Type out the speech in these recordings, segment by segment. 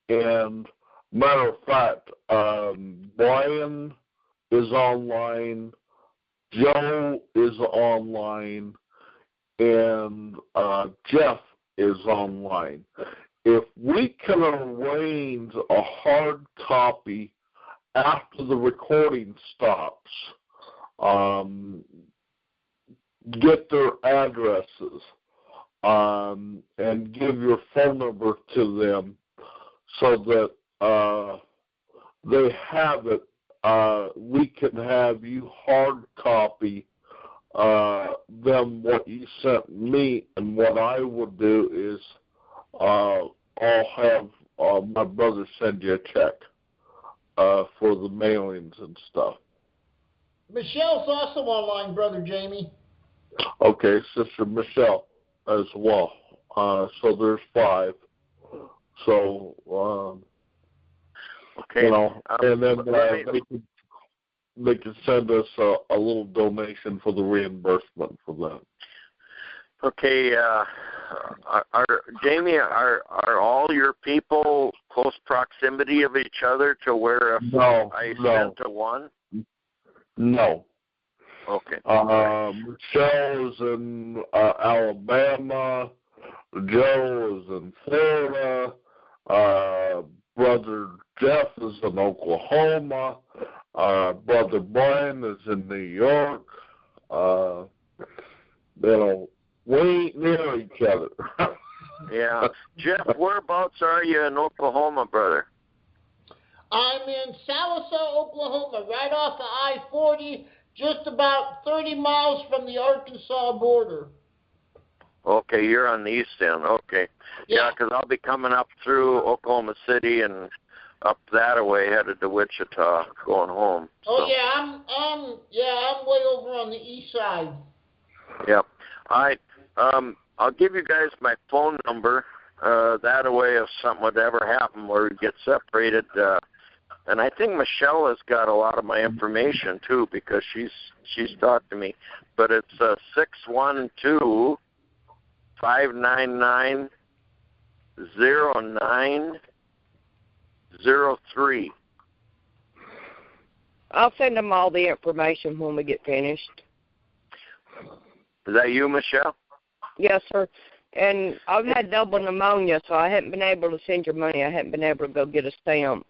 And matter of fact, Brian is online, Joe is online, and Jeff is online. If we can arrange a hard copy after the recording stops, get their addresses, and give your phone number to them so that they have it, we can have you hard copy them what you sent me, and what I would do is I'll have my brother send you a check for the mailings and stuff. Michelle's also online, Brother Jamie. Okay, Sister Michelle as well. So there's 5. So, okay. You know, and then they can send us a little donation for the reimbursement for that. Okay, Jamie, are all your people close proximity of each other to where I sent to one? No. Okay. Michelle is in Alabama. Joe is in Florida. Brother Jeff is in Oklahoma. Brother Brian is in New York. We ain't near each other. Yeah. Jeff, whereabouts are you in Oklahoma, brother? I'm in Sallisaw, Oklahoma, right off of I-40, just about 30 miles from the Arkansas border. Okay, you're on the east end. Okay. Yeah, because I'll be coming up through Oklahoma City and up that way, headed to Wichita, going home. Oh, so. yeah, I'm way over on the east side. Yep. All right. I'll give you guys my phone number. That way, if something would ever happen where we get separated, and I think Michelle has got a lot of my information too because she's talked to me. But it's 612-599-0903. I'll send them all the information when we get finished. Is that you, Michelle? Yes, sir. And I've had double pneumonia, so I haven't been able to send your money. I haven't been able to go get a stamp.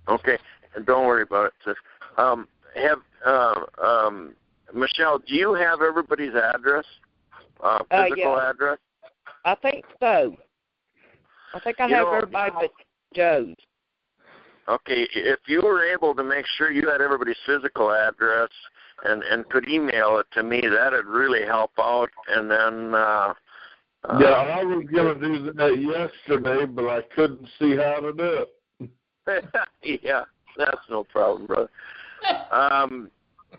Okay, and don't worry about it, sis. Michelle, do you have everybody's address, physical address? I think so. I think I have everybody but Joe's. Okay, if you were able to make sure you had everybody's physical address and could email it to me, that would really help out. And then I was going to do that yesterday, but I couldn't see how to do it. Yeah, that's no problem, brother.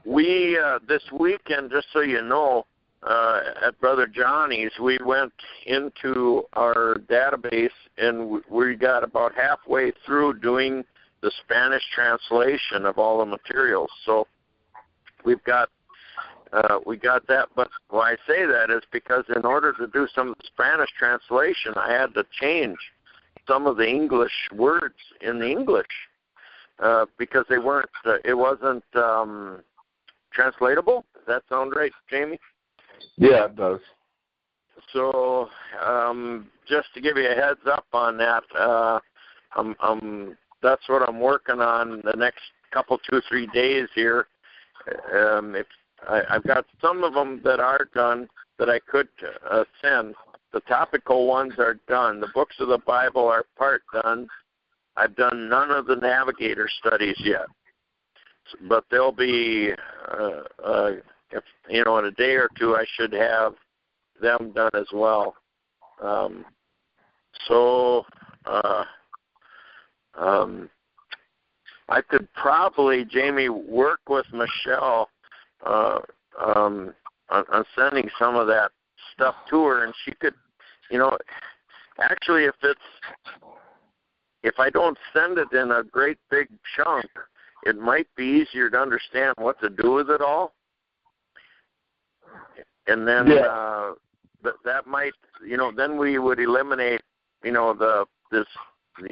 We this weekend, just so you know, at Brother Johnny's, we went into our database and we got about halfway through doing the Spanish translation of all the materials. So we got that. But why I say that is because in order to do some of the Spanish translation, I had to change some of the English words in the English because they weren't. It wasn't translatable. Does that sound right, Jamie? Yeah, it does. So just to give you a heads up on that, that's what I'm working on the next couple, 2-3 days here. I've got some of them that are done that I could send. The topical ones are done. The books of the Bible are part done. I've done none of the Navigator studies yet, but they'll be, if in a day or two, I should have them done as well. I could probably, Jamie, work with Michelle on sending some of that stuff to her, and she could, actually, if I don't send it in a great big chunk, it might be easier to understand what to do with it all. And then that might, then we would eliminate, the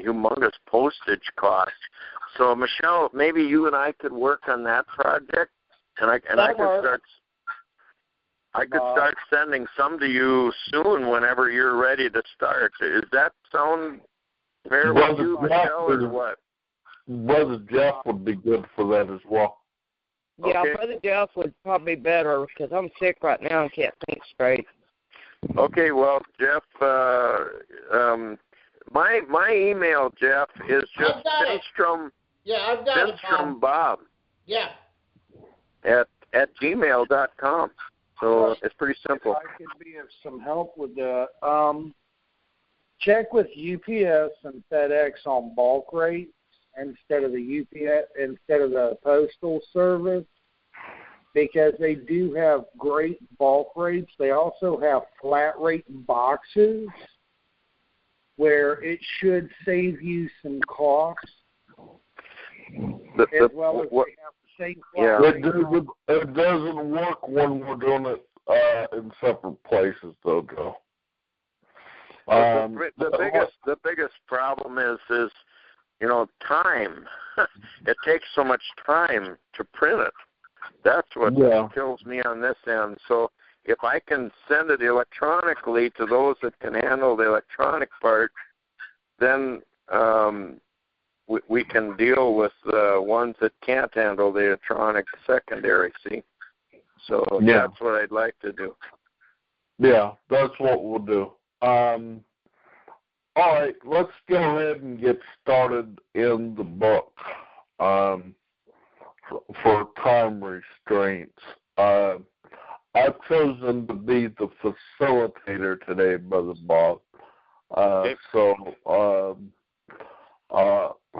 humongous postage costs. So, Michelle, maybe you and I could work on that project, and I could start sending some to you soon whenever you're ready to start. Does that sound fair with you, Michelle, or what? Brother Jeff would be good for that as well. Yeah, Okay. Brother Jeff would probably be better because I'm sick right now and can't think straight. Okay, well, Jeff, my email, Jeff, is just Finstrom. Yeah, I've got it, Finstrom Bob. Yeah. At gmail.com. So it's pretty simple. I could be of some help with that. Check with UPS and FedEx on bulk rates instead of the postal service, because they do have great bulk rates. They also have flat rate boxes where it should save you some costs, as well as they have the same flat rate. It doesn't work when we're doing it in separate places, though, Joe. The biggest problem is time. It takes so much time to print it. That's what kills me on this end. So if I can send it electronically to those that can handle the electronic part, then we can deal with the ones that can't handle the electronic secondary, see? So that's what I'd like to do. Yeah, that's what we'll do. All right, let's go ahead and get started in the book for time restraints. I've chosen to be the facilitator today, Brother Bob. So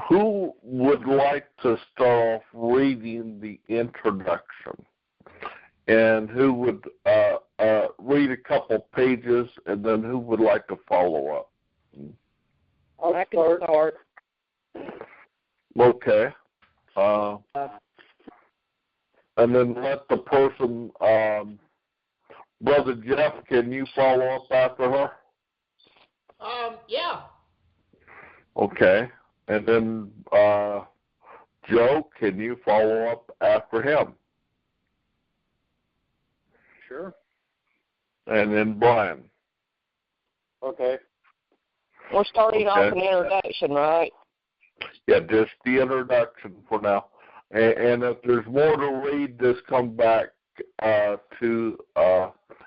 who would like to start off reading the introduction? And who would read a couple pages, and then who would like to follow up? I can start. Okay. And then let the person, Brother Jeff, can you follow up after her? Yeah. Okay. And then Joe, can you follow up after him? Sure. And then Brian. Okay. We're starting off an introduction, right? Yeah, just the introduction for now. And if there's more to read, just come back to,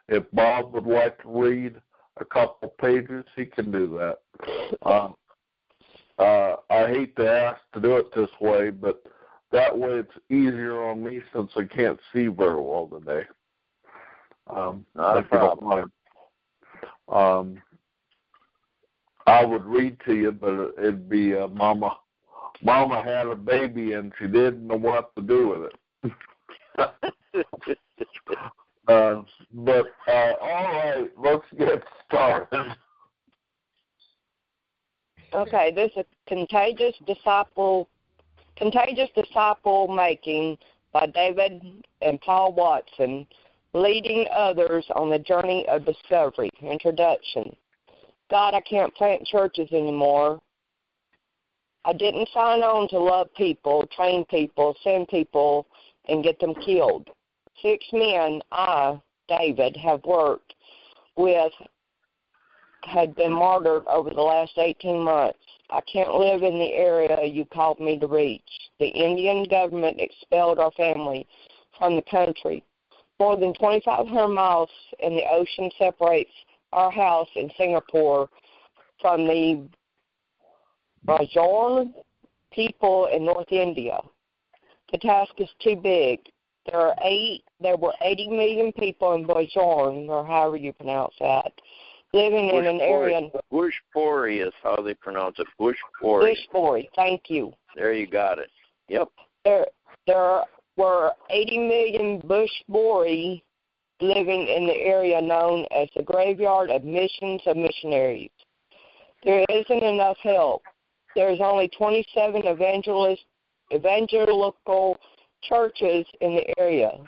if Bob would like to read a couple pages, he can do that. I hate to ask to do it this way, but that way it's easier on me since I can't see very well today. Not a problem. I would read to you, but it'd be Mama had a baby and she didn't know what to do with it. But all right, let's get started. Okay, this is Contagious Disciple Making by David and Paul Watson, leading others on the journey of discovery. Introduction. God, I can't plant churches anymore. I didn't sign on to love people, train people, send people, and get them killed. 6 men I, David, have worked with had been martyred over the last 18 months. I can't live in the area you called me to reach. The Indian government expelled our family from the country. More than 2,500 miles in the ocean separates our house in Singapore from the Bajoran people in North India. The task is too big. There were 80 million people in Bajoran, or however you pronounce that, living in an area. Bushpori is how they pronounce it. Bushpori. Bushpori. Thank you. There you got it. Yep. There were 80 million Bushpori living in the area known as the graveyard of missions of missionaries. There isn't enough help. There's only 27 evangelical churches in the area.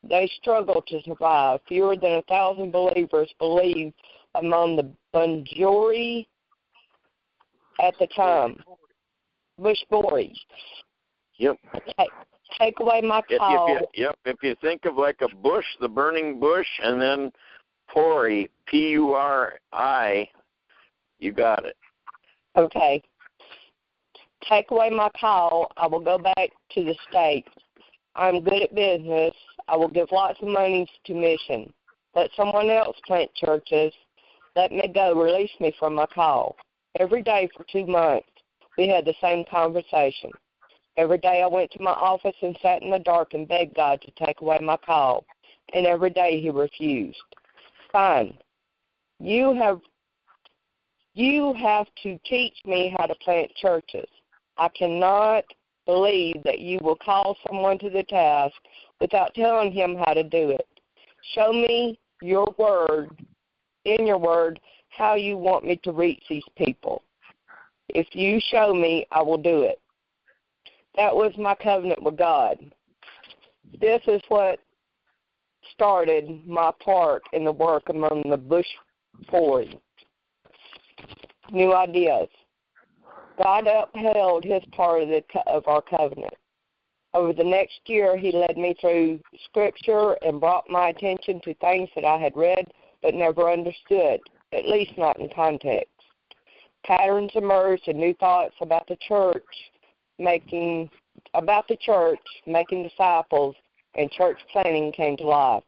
They struggle to survive. Fewer than 1,000 believers believe among the Banjuri at the time. bushbory. Yep. Take away my call. If you think of like a bush, the burning bush, and then Puri, P-U-R-I, you got it. Okay. Take away my call. I will go back to the state. I'm good at business. I will give lots of money to mission. Let someone else plant churches. Let me go. Release me from my call. Every day for 2 months, we had the same conversation. Every day I went to my office and sat in the dark and begged God to take away my call. And every day he refused. Fine. You have to teach me how to plant churches. I cannot believe that you will call someone to the task without telling him how to do it. Show me your word, in your word, how you want me to reach these people. If you show me, I will do it. That was my covenant with God. This is what started my part in the work among the bush poor. New ideas. God upheld his part of our covenant. Over the next year, he led me through Scripture and brought my attention to things that I had read but never understood, at least not in context. Patterns emerged and new thoughts about the church, making disciples, and church planning came to life.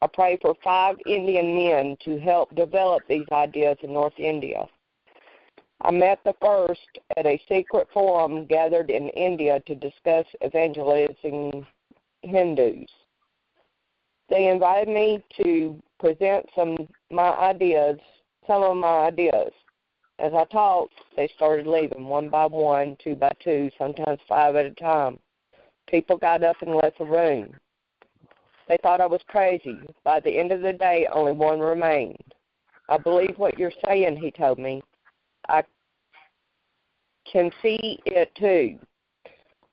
I prayed for 5 Indian men to help develop these ideas in North India. I met the first at a secret forum gathered in India to discuss evangelizing Hindus. They invited me to present some of my ideas. As I talked, they started leaving 1 by 1, 2 by 2, sometimes 5 at a time. People got up and left the room. They thought I was crazy. By the end of the day, only 1 remained. I believe what you're saying, he told me. I can see it too.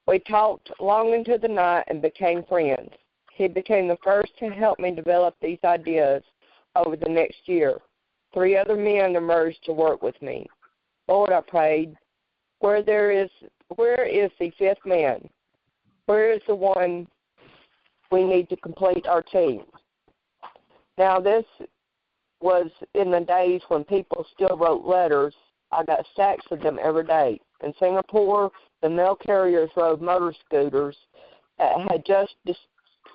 We talked long into the night and became friends. He became the first to help me develop these ideas over the next year. 3 other men emerged to work with me. Lord, I prayed, where is the 5th man? Where is the one we need to complete our team? Now, this was in the days when people still wrote letters. I got stacks of them every day. In Singapore, the mail carriers rode motor scooters that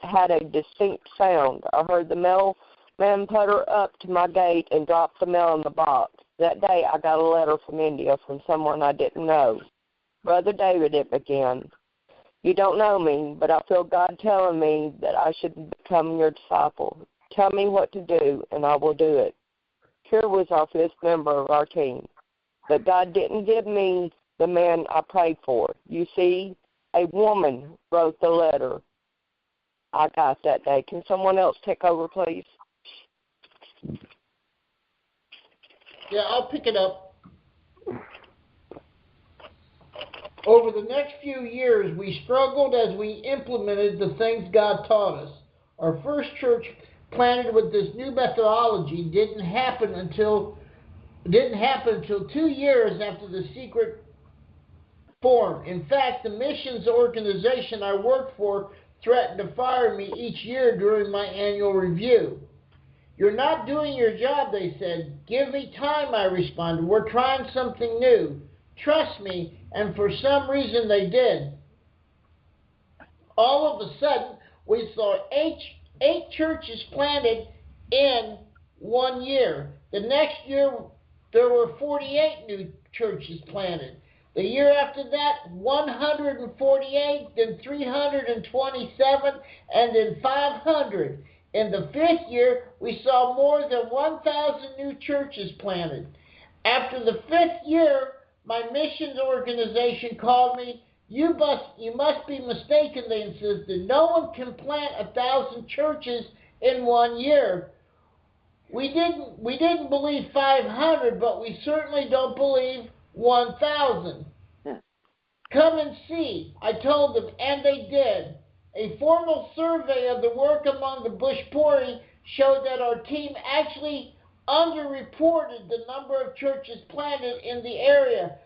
had a distinct sound. I heard the mailman put her up to my gate and dropped the mail in the box. That day, I got a letter from India from someone I didn't know. Brother David, it began. You don't know me, but I feel God telling me that I should become your disciple. Tell me what to do, and I will do it. Here was our 5th member of our team. But God didn't give me the man I prayed for. You see, a woman wrote the letter I got that day. Can someone else take over, please? Yeah, I'll pick it up. Over the next few years, we struggled as we implemented the things God taught us. Our first church planted with this new methodology didn't happen until 2 years after the secret formed. In fact, the missions organization I worked for threatened to fire me each year during my annual review. You're not doing your job, they said. Give me time, I responded. We're trying something new. Trust me, and for some reason they did. All of a sudden, we saw 8 churches planted in 1 year. The next year, there were 48 new churches planted. The year after that, 148, then 327, and then 500. In the 5th year, we saw more than 1,000 new churches planted. After the 5th year, my missions organization called me. You must be mistaken, they insisted. No one can plant 1,000 churches in 1 year. We didn't believe 500, but we certainly don't believe 1,000. Come and see, I told them, and they did. A formal survey of the work among the Bushpuri showed that our team actually underreported the number of churches planted in the area.